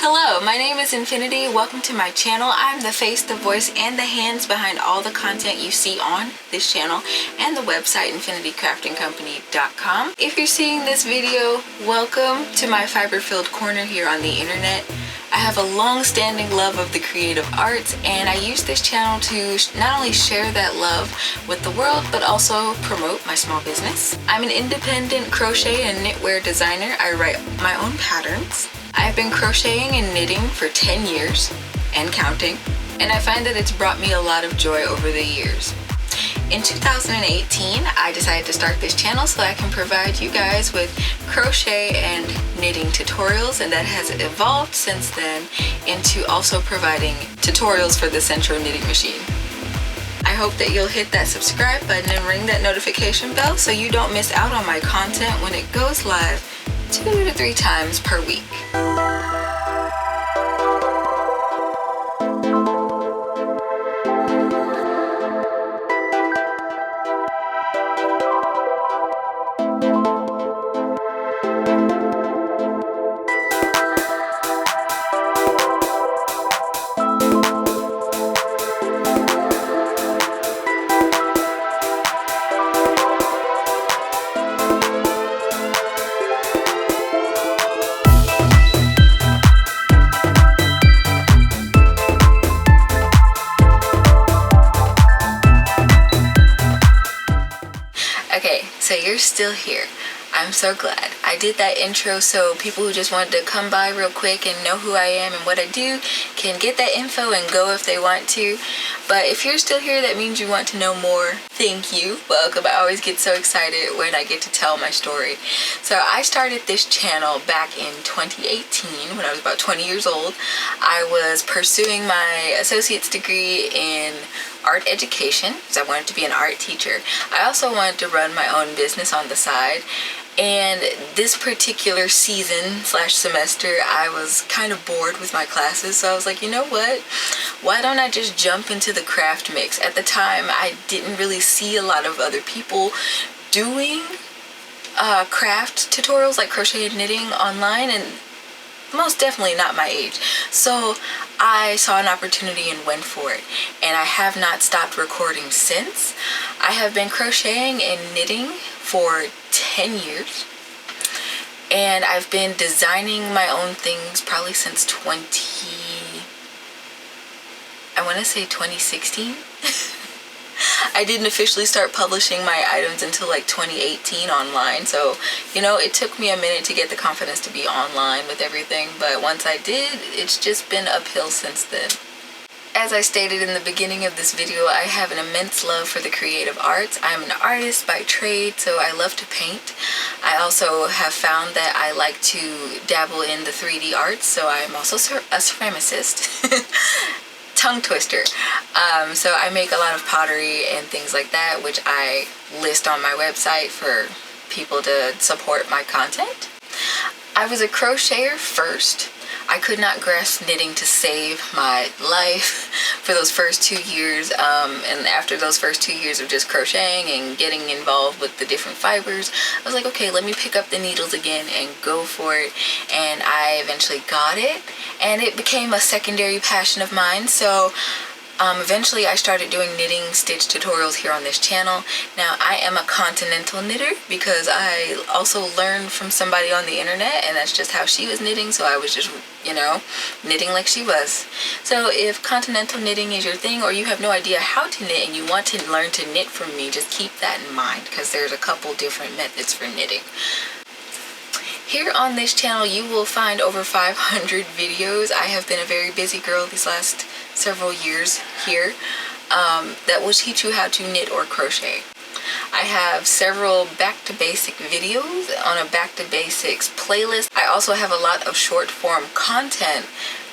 Hello, my name is Infiniti. Welcome to my channel. I'm the face, the voice, and the hands behind all the content you see on this channel and the website InfinitiCraftingCompany.com. If you're seeing this video, welcome to my fiber-filled corner here on the internet. I have a long-standing love of the creative arts, and I use this channel to not only share that love with the world, but also promote my small business. I'm an independent crochet and knitwear designer. I write my own patterns. I've been crocheting and knitting for 10 years and counting, and I find that it's brought me a lot of joy over the years. In 2018, I decided to start this channel so I can provide you guys with crochet and knitting tutorials, and that has evolved since then into also providing tutorials for the Centro knitting machine. I hope that you'll hit that subscribe button and ring that notification bell so you don't miss out on my content when it goes live 2 to 3 times per week. Okay, so you're still here. I'm so glad. I did that intro so people who just wanted to come by real quick and know who I am and what I do can get that info and go if they want to. But if you're still here, that means you want to know more. Thank you. Welcome. I always get so excited when I get to tell my story. So I started this channel back in 2018 when I was about 20 years old. I was pursuing my associate's degree in art education because I wanted to be an art teacher. I also wanted to run my own business on the side, and this particular season / semester I was kind of bored with my classes, so I was like, you know what, why don't I just jump into the craft mix? At the time I didn't really see a lot of other people doing craft tutorials like crochet and knitting online, and most definitely not my age. So I saw an opportunity and went for it, and I have not stopped recording since. I have been crocheting and knitting for 10 years, and I've been designing my own things probably since 2016. I didn't officially start publishing my items until like 2018 online, so you know, it took me a minute to get the confidence to be online with everything, but once I did, it's just been uphill since then. As I stated in the beginning of this video, I have an immense love for the creative arts. I'm an artist by trade, so I love to paint. I also have found that I like to dabble in the 3D arts, so I'm also a ceramicist. Tongue twister. So I make a lot of pottery and things like that, which I list on my website for people to support my content. I was a crocheter first. I could not grasp knitting to save my life for those first 2 years, and after those first 2 years of just crocheting and getting involved with the different fibers, I was like, okay, let me pick up the needles again and go for it, and I eventually got it, and it became a secondary passion of mine. So eventually I started doing knitting stitch tutorials here on this channel. Now I am a continental knitter because I also learned from somebody on the internet, and that's just how she was knitting, so I was just, you know, knitting like she was. So if continental knitting is your thing, or you have no idea how to knit and you want to learn to knit from me, just keep that in mind because there's a couple different methods for knitting. Here on this channel you will find over 500 videos. I have been a very busy girl these last several years here that will teach you how to knit or crochet. I have several back to basic videos on a back to basics playlist. I also have a lot of short form content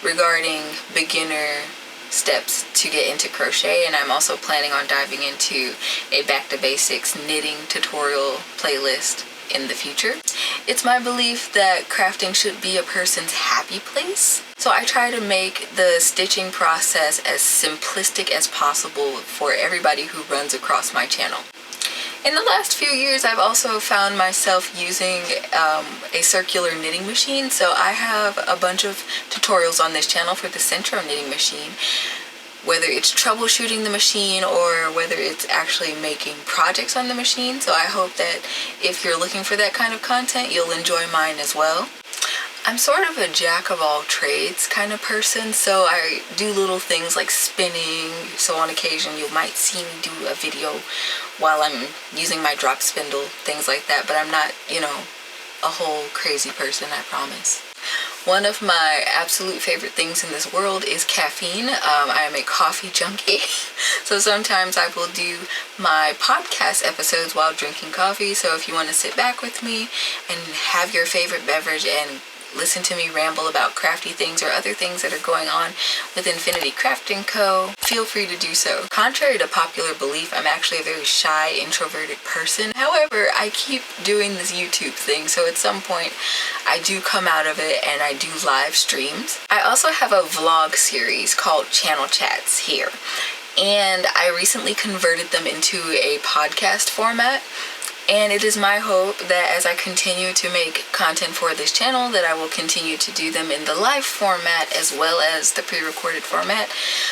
regarding beginner steps to get into crochet, and I'm also planning on diving into a back to basics knitting tutorial playlist in the future. It's my belief that crafting should be a person's happy place, so I try to make the stitching process as simplistic as possible for everybody who runs across my channel. In the last few years, I've also found myself using a circular knitting machine. So I have a bunch of tutorials on this channel for the Centro knitting machine, whether it's troubleshooting the machine or whether it's actually making projects on the machine. So I hope that if you're looking for that kind of content, you'll enjoy mine as well. I'm sort of a jack of all trades kind of person, so I do little things like spinning. So on occasion you might see me do a video while I'm using my drop spindle, things like that, but I'm not, a whole crazy person, I promise. One of my absolute favorite things in this world is caffeine. I am a coffee junkie. So sometimes I will do my podcast episodes while drinking coffee. So if you want to sit back with me and have your favorite beverage and listen to me ramble about crafty things or other things that are going on with Infiniti Crafting Co., feel free to do so. Contrary to popular belief, I'm actually a very shy, introverted person. However, I keep doing this YouTube thing, so at some point I do come out of it and I do live streams. I also have a vlog series called Channel Chats here, and I recently converted them into a podcast format. And it is my hope that as I continue to make content for this channel, that I will continue to do them in the live format as well as the pre-recorded format.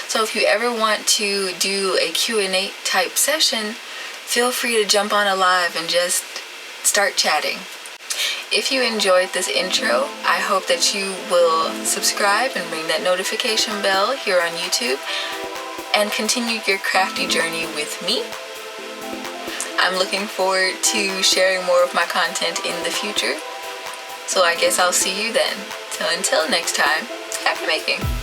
So if you ever want to do a Q&A type session, feel free to jump on a live and just start chatting. If you enjoyed this intro, I hope that you will subscribe and ring that notification bell here on YouTube and continue your crafty journey with me. I'm looking forward to sharing more of my content in the future. So I guess I'll see you then. So until next time, happy making.